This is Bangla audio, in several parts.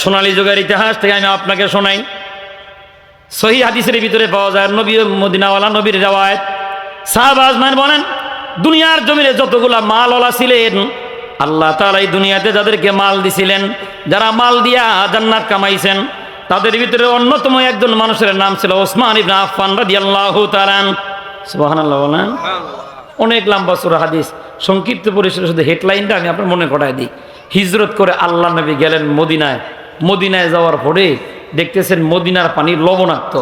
সোনালী যুগের ইতিহাস থেকে আমি আপনাকে শোনাই। সহিহ হাদিসের ভিতরে পাওয়া যায়, নবী মদিনাওয়ালা নবীর রিওয়ায়াত, সাহাবা আজমাইন বলেন, দুনিয়ার জমিনে যতগুলা মালওয়ালা ছিলেন, আল্লাহ তাআলা এই দুনিয়াতে যাদেরকে মাল দিছিলেন, যারা মাল দিয়া জান্নাত কামাইছেন, তাদের ভিতরে অন্যতম একজন মানুষের নাম ছিল ওসমান ইবনে আফফান রাদিয়াল্লাহু তাআলা। সুবহানাল্লাহ বলেন। অনেক লম্বা সূরা হাদিস, সংক্ষিপ্ত পরিসরে শুধু হেডলাইনটা আমি আপনার মনে করাই দিই। হিজরত করে আল্লাহ নবী গেলেন মদিনায়। মদিনায় যাওয়ার পরে দেখতেছেন মদিনার পানি লবণাক্ত,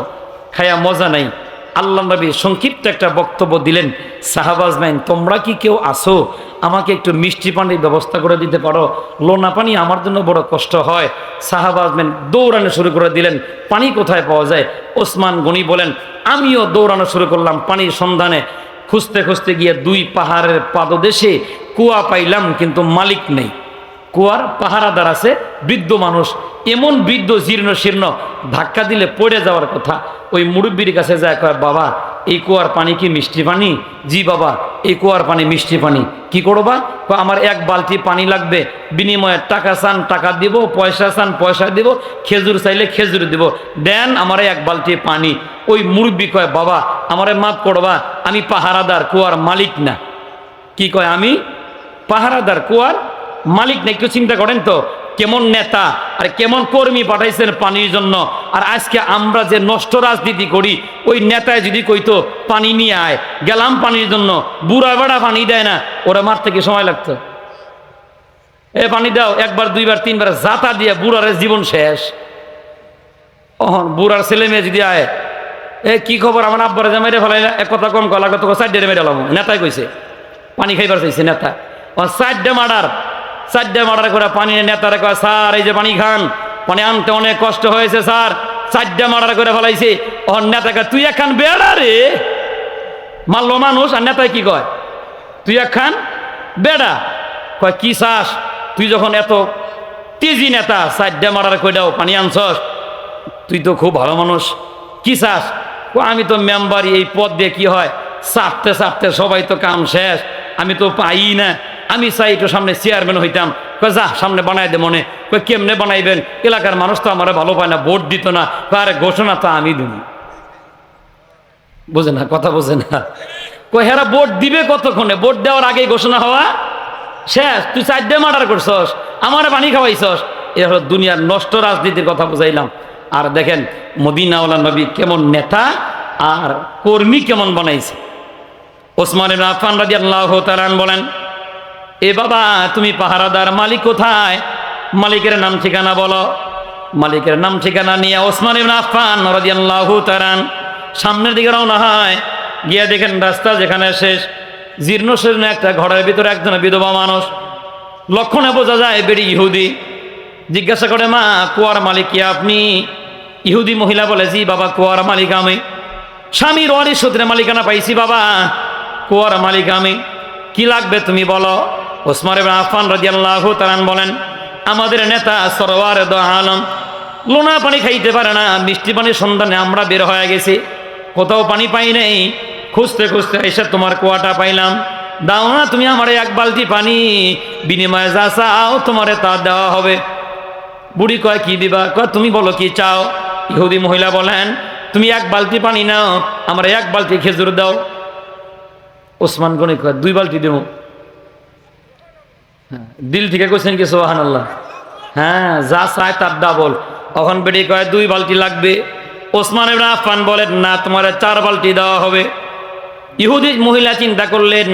খায়া মজা নাই। আল্লাহ নবী সংক্ষিপ্ত একটা বক্তব্য দিলেন, সাহাবা আজমাইন তোমরা কি কেউ আসো, আমাকে একটু মিষ্টি পানির ব্যবস্থা করে দিতে পারো, লোনা পানি আমার জন্য বড় কষ্ট হয়। সাহাবা আজমাইন দৌড়ানো শুরু করে দিলেন, পানি কোথায় পাওয়া যায়? ওসমান গনি বলেন, আমিও দৌড়ানো শুরু করলাম পানির সন্ধানে। খুঁজতে খুঁজতে গিয়ে দুই পাহাড়ের পাদদেশে কুয়া পাইলাম, কিন্তু মালিক নেই। কুয়ার পাহারাদার আছে, বৃদ্ধ মানুষ, এমন বৃদ্ধ জীর্ণ শীর্ণ, ধাক্কা দিলে পড়ে যাওয়ার কথা। ওই মুরব্বীর কাছে যায়, কয় বাবা এই কুয়ার পানি কি মিষ্টি পানি? জি বাবা এই কুয়ার পানি মিষ্টি পানি। কি করবা? আমার এক বালতি পানি লাগবে, বিনিময়ে টাকা চান টাকা দিব, পয়সা চান পয়সা দিব, খেজুর চাইলে খেজুর দিব, দেন আমারে এক বালতি পানি। ওই মুরব্বী কয় বাবা আমারে মাফ করবা, আমি পাহারাদার, কুয়ার মালিক না। কি কয়? আমি পাহারাদার, কুয়ার মালিক না। একটু চিন্তা করেন তো, কেমন নেতা আর কেমন কর্মী পাঠাইছেন পানির জন্য। আর আজকে আমরা যে নষ্ট রাজনীতি করি, ওই নেতায় যদি কইতো পানি নিয়ে আয়, গেলাম পানির জন্য, বুড়া বেড়া পানি দেয় না, ওরা মারতে কি সময় লাগতো? এ পানি দাও, একবার দুইবার তিনবার জাতা দিয়ে বুড়ার জীবন শেষ। বুড়ার ছেলে মেয়ে যদি আয়, এ কি খবর, আমার আব্বারে যে মেরে ফেলাই, এক কথা কম কলা তো সাইডে মেরে এলাম, নেতাই কইছে পানি খাইবার চাইছে নেতা। চারটে মার্ডার করে পানি নেতারা কয় স্যার এই যে পানি খান, পানি আনতে অনেক কষ্ট হয়েছে স্যার, চারটে মার্ডার করে ফেলাইছে। নেতা কয় তুই একখান বেড়া রে, মারলো মানুষ। আর নেতায় কি কয়? তুই একখান বেড়া। কয় কি চাস তুই, যখন এত তেজি নেতা, চারটে মার্ডার করে দাও পানি আনছস, তুই তো খুব ভালো মানুষ, কি চাস? আমি তো মেম্বারি, এই পদ দিয়ে কি হয়, চাপতে চাপতে সবাই তো কাম শেষ, আমি তো পাই না, আমি চাই একটু সামনে চেয়ারম্যান হইতাম। কয় যা সামনে বানাই দে মনে। কয় কেমনে বানাইবেন? এলাকার মানুষ তো আমার ভালো পায় না, ভোট দিত না। আরে ঘোষণা তো আমি দিব। বোঝে না, কথা বোঝে না। কয় হেরা ভোট দিবে কতক্ষণে? ভোট দেওয়ার আগেই ঘোষণা হওয়া শেষ। তুই চারটে মার্ডার করছস, আমার পানি খাওয়াইছস। এ হলো দুনিয়ার নষ্ট রাজনীতির কথা বুঝাইলাম। আর দেখেন মদিনাওয়ালা নবী কেমন নেতা আর কর্মী কেমন বানাইছে। ওসমান ইবনে আফফান রাদিয়াল্লাহু তাআলা বলেন, এ বাবা তুমি পাহারাদার, মালিক কোথায়? মালিকের নাম ঠিকানা বলো। মালিকের নাম ঠিকানা নিয়ে ওসমান ইবনে আফফান রাদিয়াল্লাহু তাআলা সামনের দিকে রওনা হয়। গিয়ে দেখেন রাস্তা যেখানে শেষ, জীর্ণ শীর্ণ একটা ঘরের ভিতরে একজন বিধবা মানুষ, লক্ষণে বোঝা যায় বেড়ি ইহুদি। জিজ্ঞাসা করে, মা কুয়ার মালিক কি আপনি? ইহুদি মহিলা বলে, জি বাবা কুয়ার মালিক আমি। স্বামীর ওয়ারিশ সূত্রে মালিকানা পাইছি বাবা, কুয়ার মালিক আমি। কি লাগবে তুমি বলো। ওসমান ইবনে আফফান রাদিয়াল্লাহু তাআলা বলেন, আমাদের নেতা সরওয়ারে দো আলম লোনা পানি খাইতে পারে না, মিষ্টি পানির সন্ধানে আমরা বের হয়ে গেছি, কোথাও পানি পাই নাই। খুঁজতে খুঁজতে এসে তোমার কুয়াটা পাইলাম, দাও না তুমি আমার এক বালতি পানি, বিনিময়ে যা চাও তোমারে তা দেওয়া হবে। বুড়ি কয় কি দিবা? কয় তুমি বলো কি চাও। ইহুদি মহিলা বলেন, তুমি এক বালতি পানি নাও, আমার এক বালতি খেজুর দাও। ওসমান গনি কয় দুই বালতি দেব। দিল থেকে কইছেন কি সুবহানাল্লাহ? হ্যাঁ, যা চায় তার ডাবল। তখন বেটি কয় দুই বালতি লাগবে। ওসমান ইবনে আফফান বলেন, না তোমার 4 বালতি দেওয়া হবে। ইহুদি মহিলা চিন্তা করলেন,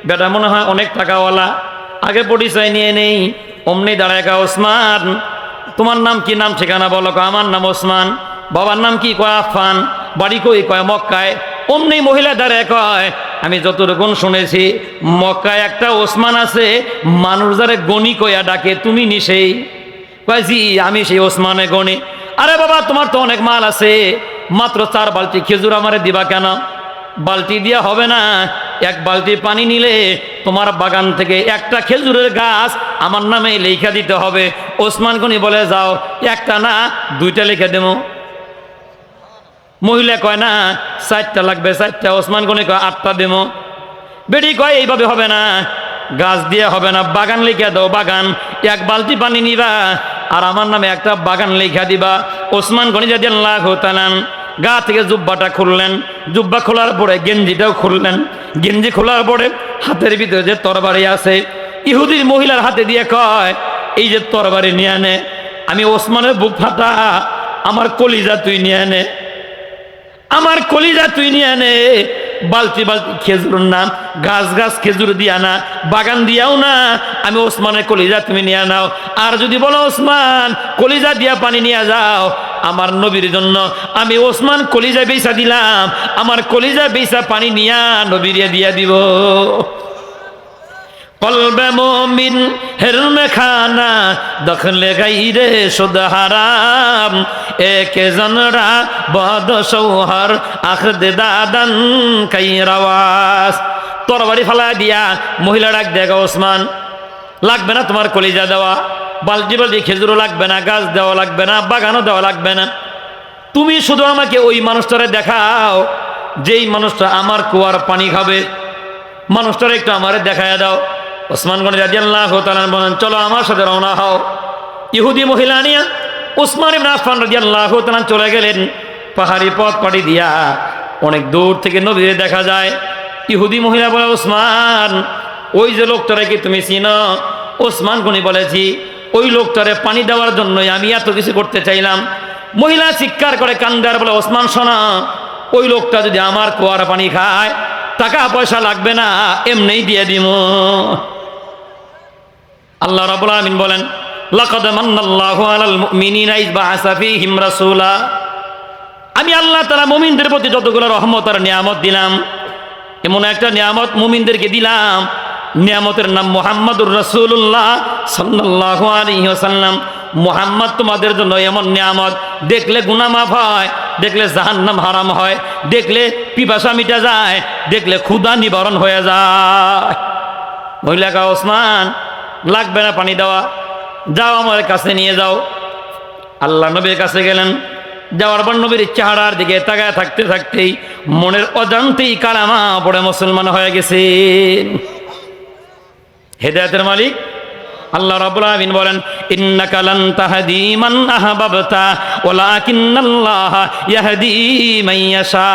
বেটা মনে হয় অনেক টাকাওয়ালা, আগে পরিচয় নিয়ে নেই। অমনি দাঁড়ায় কয়, ওসমান তোমার নাম কি, নাম ঠিকানা বলো। আমার নাম ওসমান। বাবার নাম কি? কয় আফফান। বাড়ি কই? কয় মক্কায়। অমনি মহিলা দাঁড়ায় কয়, আমি যতটুকুন শুনেছি মক্কায় একটা ওসমান আছে, মানুষ যারে গনি কয়া ডাকে, তুমি নি সেই? কয় জি আমি সেই ওসমানে গনি। আরে বাবা তোমার তো অনেক মাল আছে, মাত্র 4 বালতি খেজুর আমারে দিবা কেন? বালতি দিয়া হবে না, এক বালতি পানি নিলে তোমার বাগান থেকে একটা খেজুরের গাছ আমার নামে লেখা দিতে হবে। ওসমান গনি বলে, যাও, একটা না 2টা লিখে দেবো। মহিলা কয় না 4টা লাগবে, 4টা। ওসমান গনি কয় 8টা দেবো। বেটি কয় এইভাবে হবে না, গাছ দিয়ে হবে না, বাগান লিখে দাও, বাগান। এক বালতি পানি নিবা, আর আমার নামে একটা বাগান লেখা দিবা। ওসমান গনি রাদিয়াল্লাহু তাআলা গা থেকে জুব্বাটা খুললেন, জুব্বা খোলার পরে গেঞ্জিটাও খুললেন, গেঞ্জি খোলার পরে হাতের ভিতরে যে তরবারি আছে ইহুদির মহিলার হাতে দিয়ে কয়, এই যে তরবারি নিয়ে নে, আমি ওসমানের বুক ফাটা, আমার কলিজা তুই নিয়ে নে, আমার কলিজা তুই নিয়ে নে। বালতি বালতি খেজুর না, গাছ গাছ খেজুর দিয়া না, বাগান দিয়াও না, আমি ওসমানের কলিজা তুমি নিয়ে নাও। আর যদি বলো ওসমান কলিজা দিয়া পানি নিয়ে যাও, আমার নবীর জন্য আমি ওসমান কলিজা বেচা দিলাম, আমার কলিজা বেচা পানি নিয়া নবীর দিয়া দিব। কলবে মোমিন হেরমে খানা দখলে গাইরে শুদ হারাম, একে জনরা বদ সৌহর আখদে দাদান কাইরাওয়াস। তরবারি ফালা দিয়া মহিলা ডাক দেখা, ওসমান লাগবে না তোমার কলিজা দেওয়া, বালতি বালতি খেজুরও লাগবে না, গাছ দেওয়া লাগবে না, বাগানও দেওয়া লাগবে না, তুমি শুধু আমাকে ওই মানুষটারে দেখাও যেই মানুষটা আমার কুয়ার পানি খাবে, মানুষটারে একটু আমারে দেখায় দাও। ওসমান গনি রাদিয়াল্লাহু তাআলা বলেন, চলো আমার সাথে রওনা হও। ইহুদি মহিলা নিয়ে ওসমান ইবনে আফফান রাদিয়াল্লাহু তাআলা চলে গেলেন পাহাড়ি পথ পাড়ি দিয়া। অনেক দূর থেকে নবীরে দেখা যায়। ইহুদি মহিলা বলে, ওসমান ওই যে লোকটারে কি তুমি চিনো? ওসমান গনি বলেছি, ওই লোকটারে পানি দেওয়ার জন্যই আমি এত কিছু করতে চাইলাম। মহিলা চিৎকার করে কান্দার বলে, ওসমান শোনা, ওই লোকটা যদি আমার কুয়ার পানি খায় টাকা পয়সা লাগবে না, এমনিই দিয়ে দিব। আল্লাহ রাব্বুল আলামিন বলেন, লাকাদ মান্নাল্লাহু আলাল মুমিনিনা ইয বাআসা ফীহিম রাসূলা। আমি আল্লাহ তাআলা মুমিনদের প্রতি যতগুলো রহমত আর নিয়ামত দিলাম, এমন একটা নিয়ামত মুমিনদেরকে দিলাম, নিয়ামতের নাম মুহাম্মাদুর রাসূলুল্লাহ সাল্লাল্লাহু আলাইহি ওয়াসাল্লাম। মুহাম্মদ তোমাদের জন্য এমন নিয়ামত, দেখলে গুনাহ মাফ হয়, দেখলে জাহান্নাম হারাম হয়, দেখলে পিপাসা মিটা যায়, দেখলে ক্ষুধা নিবারণ হয়ে যায়। মহিলা কা, ওসমান লাগবে না পানি দেওয়া, যাও আমার কাছে নিয়ে যাও। আল্লাহ নবীর কাছে গেলেন, যাওয়ার পর নবীর চেহারার দিকে তাকায় থাকতে থাকতেই মনের অজান্তেই কালামা পড়ে মুসলমান হয়ে গেছে। হেদায়েতের মালিক আল্লাহ রাব্বুল আলামিন বলেন, ইন্নাকা লান তাহদি মান আহবাবতা ওয়ালাকিন্নাল্লাহা ইয়াহদি মান ইয়াশা।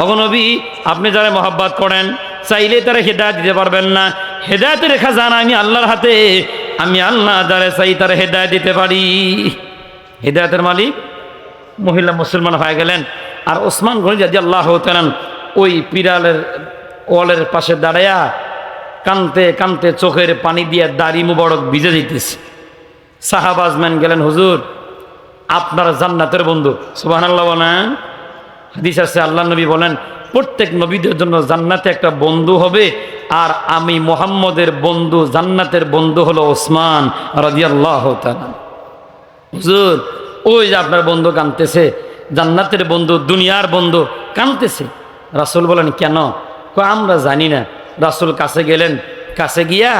ওগো নবী, আপনি যারা মহব্বত করেন চাইলে তারা হেদায়েত দিতে পারবেন না, হেদায়েতের খাজানা আমি আল্লাহর হাতে, আমি আল্লাহ যারা চাই তারা হেদায়েত দিতে পারি। হেদায়েতের মালিক মহিলা মুসলমান হয়ে গেলেন। আর ওসমান গনি রাদিয়াল্লাহু তাআলা ওই পিরালের ওয়ালের পাশে দাঁড়ায়া কানতে কানতে চোখের পানি দিয়ে দাড়ি মুবারক ভিজে দিতেছে। সাহাবা আজমান গেলেন, হুজুর আপনার জান্নাতের বন্ধু। সুবহানাল্লাহ বলেন। হাদিস আছে, আল্লাহ নবী বলেন, প্রত্যেক নবীদের জন্য জান্নাতে একটা বন্ধু হবে, আর আমি মুহাম্মদের বন্ধু, জান্নাতের বন্ধু হলো ওসমান রাদিয়াল্লাহু তাআলা। হুজুর ওই যে আপনার বন্ধু কাঁদতেছে, জান্নাতের বন্ধু, দুনিয়ার বন্ধু কাঁদতেছে। রাসূল বলেন, কেন? আমরা জানি না। রাসূল কাছে গেলেন, কাছে গিয়া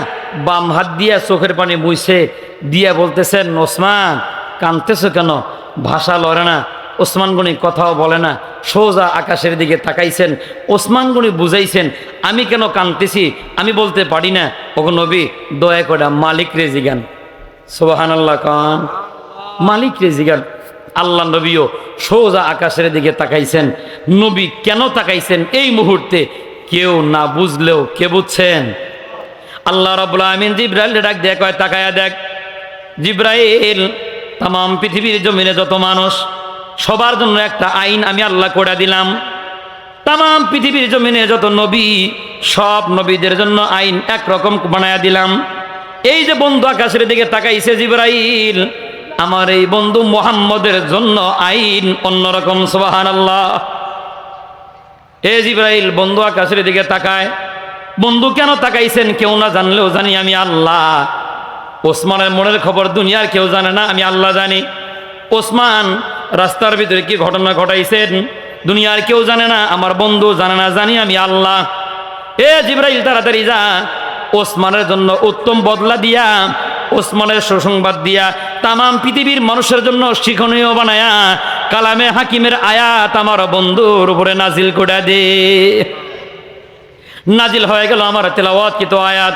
বাম হাত দিয়া চোখের পানি মুইছে দিয়া বলতেছেন, ওসমান কাঁদতেছো কেন? ভাষা লড়ে না, ওসমান গনি কথাও বলে না, সোজা আকাশের দিকে তাকাইছেন। ওসমান গনি বুঝাইছেন, আমি কেন কাঁদতেছি আমি বলতে পারি না, ওগো নবী দয়া করে মালিক রে জিগান। সুবহানাল্লাহ কান, মালিক রে জিগান। আল্লাহ নবীও সোজা আকাশের দিকে তাকাইছেন। নবী কেন তাকাইছেন এই মুহূর্তে কেউ না বুঝলেও কে বুঝছেন? আল্লাহ রাব্বুল আমিন জিবরাইল ডাক দিয়ে কয়, তাকায়া দেখ জিবরাইল, তাম পৃথিবীর জমিনে যত মানুষ সবার জন্য একটা আইন আমি আল্লাহ করে দিলাম। তাম পৃথিবীর জমিনে যত নবী, সব নবীদের জন্য আইন একরকম বানায়া দিলাম। এই যে বন্ধু আকাশের দিকে তাকাইছে জিবরাইল, আমার এই বন্ধু মুহাম্মদের জন্য আইন অন্যরকম। সুবহানাল্লাহ। এ জিবরাইল বন্ধু আকাশের দিকে তাকায়। বন্ধু কেন তাকাইছেন কেউ না জানলেও জানি আমি আল্লাহ। ওসমানের মনের খবর দুনিয়ার কেউ জানে না, আমি আল্লাহ জানি। ওসমান রাস্তার ভিতরে কি ঘটনা ঘটাইছেন দুনিয়ার কেউ জানে না, আমার বন্ধু জানে না, জানি আমি আল্লাহ। এ জিবরাইল তাড়াতাড়ি যা, ওসমানের জন্য উত্তম বদলা দিয়া, ওসমানের সুসংবাদ দিয়া তাম পৃথিবীর মানুষের জন্য শিক্ষণীয় বানায়া কালামে হাকিমের আয়াত আমার বন্ধুর উপরে নাজিল করে দে। নাজিল হয়ে গেল আমার তেলাওয়াতকৃত আয়াত।